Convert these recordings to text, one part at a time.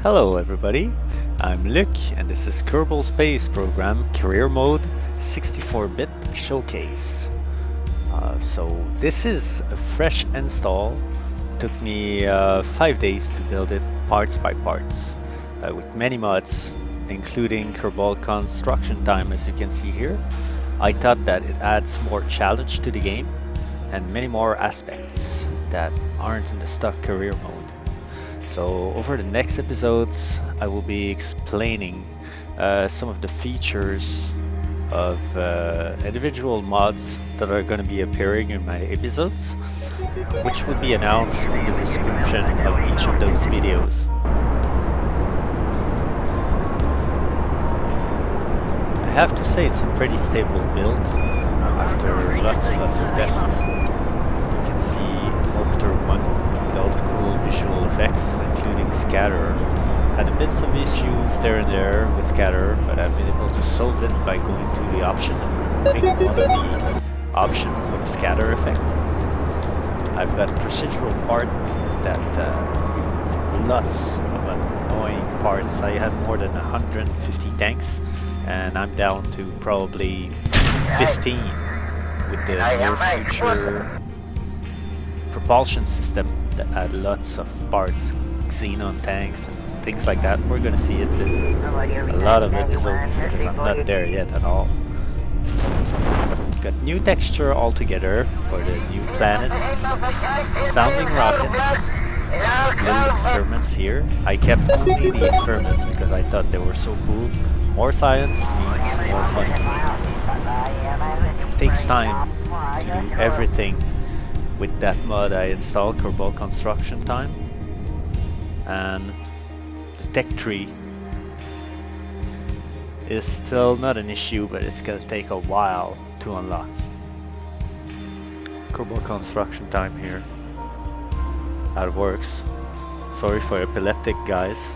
Hello everybody, I'm Luc and this is Kerbal Space Program Career Mode 64-bit Showcase. So this is a fresh install. Took me 5 days to build it parts by parts with many mods, including Kerbal construction time, as you can see here. I thought that it adds more challenge to the game and many more aspects that aren't in the stock career mode. So over the next episodes I will be explaining some of the features of individual mods that are going to be appearing in my episodes, which will be announced in the description of each of those videos. I have to say it's a pretty stable build after lots and lots of tests. You can see Orbiter 1 with all the cool visual effects, including scatter. Had a bit of issues there and there with scatter, but I've been able to solve it by going through the option and removing one of the options for the scatter effect. I've got procedural part that remove lots of annoying parts. I had more than 150 tanks, and I'm down to probably 15 with the near future propulsion system that had lots of parts, xenon tanks and things like that. We're gonna see it in a lot of episodes because I'm not there yet at all. Got new texture altogether for the new planets, sounding rockets, little experiments here. I kept only the experiments because I thought they were so cool. More science means more fun. It takes time to do everything with that mod I installed, Kerbal Construction Time, and the tech tree is still not an issue, but it's gonna take a while to unlock. Kerbal Construction Time here. That works. Sorry for epileptic guys.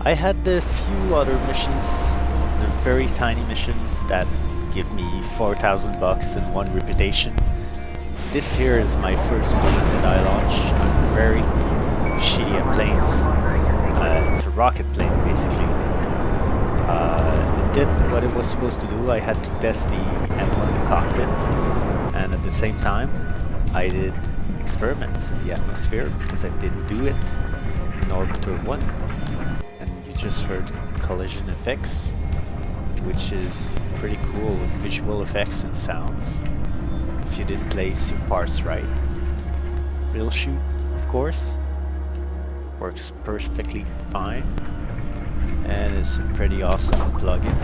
I had a few other missions, the very tiny missions that give me 4,000 bucks and 1 reputation. This here is my first plane that I launched. I'm very shitty at planes. It's a rocket plane basically. It did what it was supposed to do. I had to test the M1 cockpit, and at the same time I did experiments in the atmosphere because I didn't do it in Orbiter 1. And you just heard collision effects, which is pretty cool with visual effects and sounds if you didn't place your parts right. Real shoot, of course, works perfectly fine and it's a pretty awesome plugin.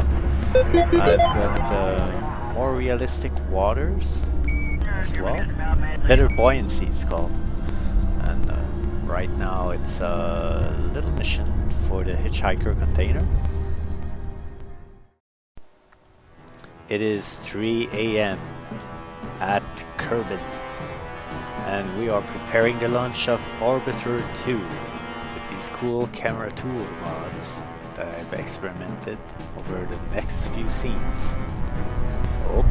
I've got more realistic waters as well. Better buoyancy it's called. And right now it's a little mission for the hitchhiker container. It is 3 AM at Kerbal, and we are preparing the launch of Orbiter 2 with these cool camera tool mods that I've experimented over the next few scenes. Oh.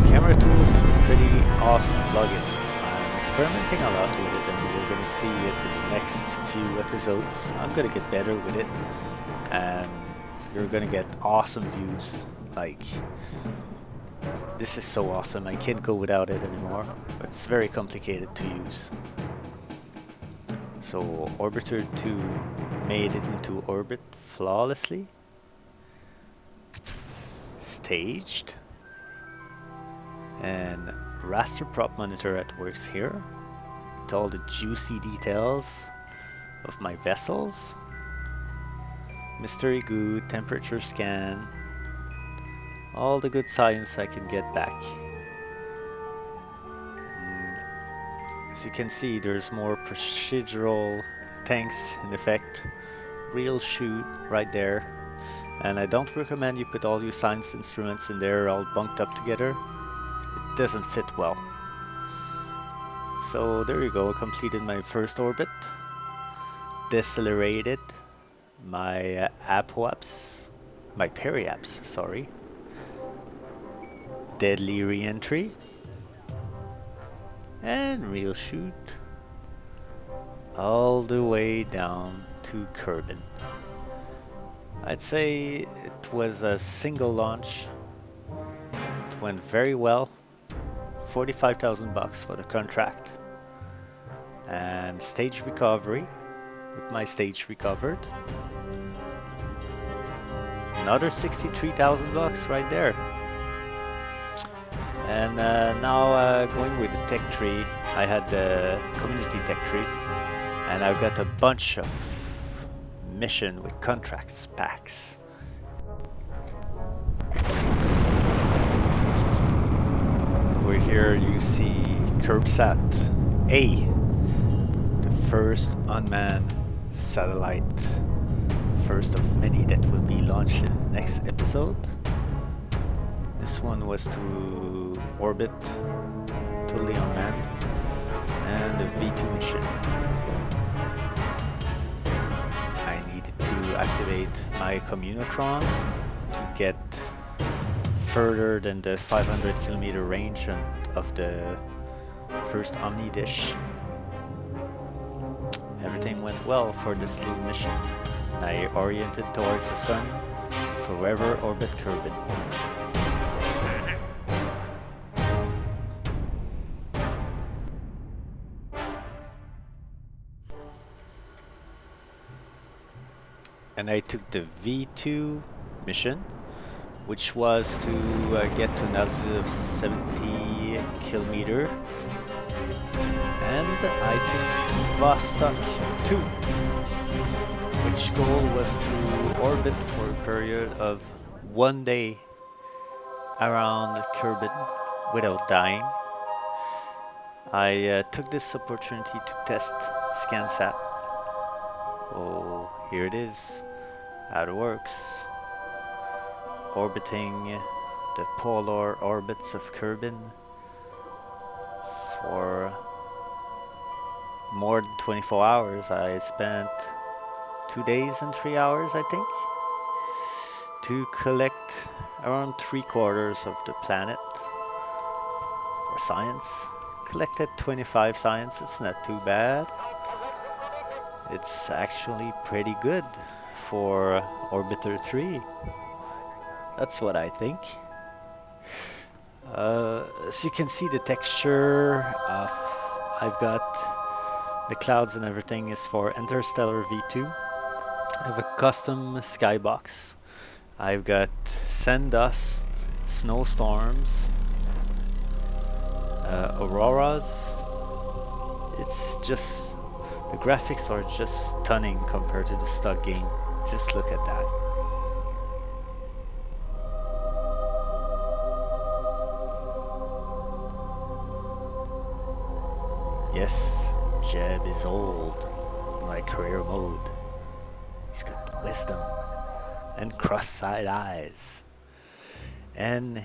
Camera tools is a pretty awesome plugin. I'm experimenting a lot with it, and you're going to see it in the next few episodes. I'm going to get better with it, and you're going to get awesome views. Like, this is so awesome, I can't go without it anymore, but it's very complicated to use. So Orbiter 2 made it into orbit flawlessly, staged, and raster prop monitor at works here with all the juicy details of my vessels, mystery goo, temperature scan, all the good science I can get back. As you can see, there's more procedural tanks in effect, real shoot right there, and I don't recommend you put all your science instruments in there all bunked up together. It doesn't fit well. So there you go, I completed my first orbit, decelerated my my periaps, sorry, deadly re-entry, And we'll shoot all the way down to Kerbin. I'd say it was a single launch. It went very well. 45,000 bucks for the contract. And stage recovery, with my stage recovered. Another 63,000 bucks right there. And now going with the tech tree, I had the community tech tree, and I've got a bunch of mission with contracts packs. Over here you see Kerbsat-A, the first unmanned satellite, first of many that will be launched in the next episode. This one was to orbit, totally unmanned, and the V2 mission. I needed to activate my Communotron to get further than the 500 kilometer range of the first Omni dish. Everything went well for this little mission. I oriented towards the sun to forever orbit Kerbin. And I took the V2 mission, which was to get to an altitude of 70 kilometer, and I took Vostok 2, which goal was to orbit for a period of 1 day around Kerbin without dying. I took this opportunity to test ScanSat. Oh, here it is, how it works. Orbiting the polar orbits of Kerbin for more than 24 hours. I spent 2 days and 3 hours, I think, to collect around 3/4 of the planet for science. Collected 25 science, it's not too bad. It's actually pretty good for Orbiter 3. That's what I think. As you can see, the texture of I've got the clouds and everything is for Interstellar V2. I have a custom skybox. I've got sand dust, snowstorms, auroras. It's just, the graphics are just stunning compared to the stock game. Just look at that. Yes, Jeb is old in my career mode. He's got wisdom and cross-eyed eyes. And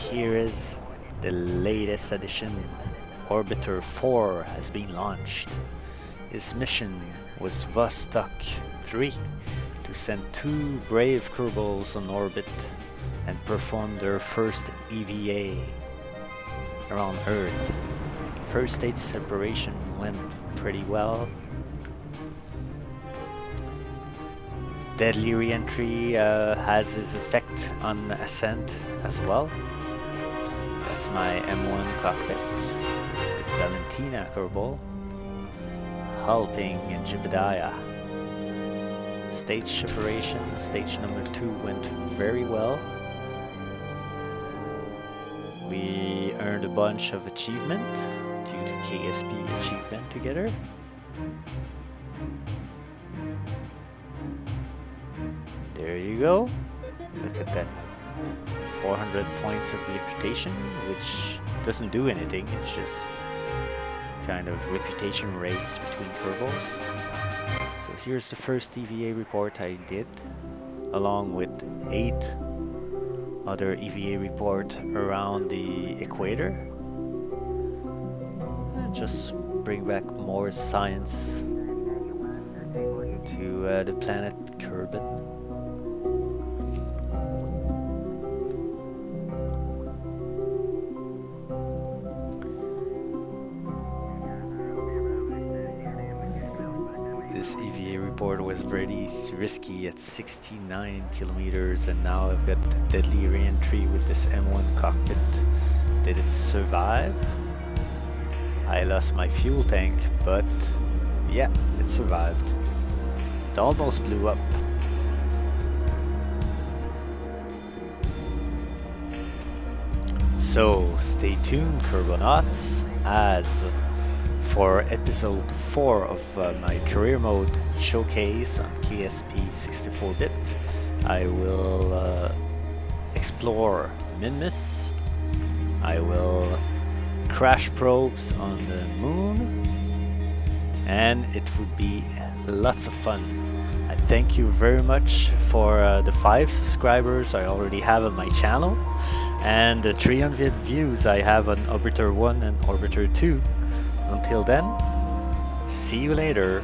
here is the latest addition. Orbiter 4 has been launched. His mission was Vostok 3 to send 2 brave Kerbals on orbit and perform their first EVA around Earth. First stage separation went pretty well. Deadly re-entry has its effect on ascent as well. That's my M1 cockpit with Valentina Kerbal helping Jebediah. Stage separation, stage number 2 went very well. We earned a bunch of achievement due to KSP achievement together. There you go. Look at that. 400 points of reputation, which doesn't do anything. It's just kind of reputation rates between Kerbals. So here's the first EVA report I did, along with 8 other EVA report around the equator. And just bring back more science to the planet Kerbin. springboard was very risky at 69 kilometers, and now I've got the deadly re-entry with this M1 cockpit. Did it survive? I lost my fuel tank, but yeah, it survived. It almost blew up. So stay tuned, Kerbonauts, as for episode 4 of my career mode showcase on KSP 64-bit, I will explore Minmus. I will crash probes on the moon, and it would be lots of fun. I thank you very much for the 5 subscribers I already have on my channel, and the 300 views I have on Orbiter 1 and Orbiter 2. Until then, see you later.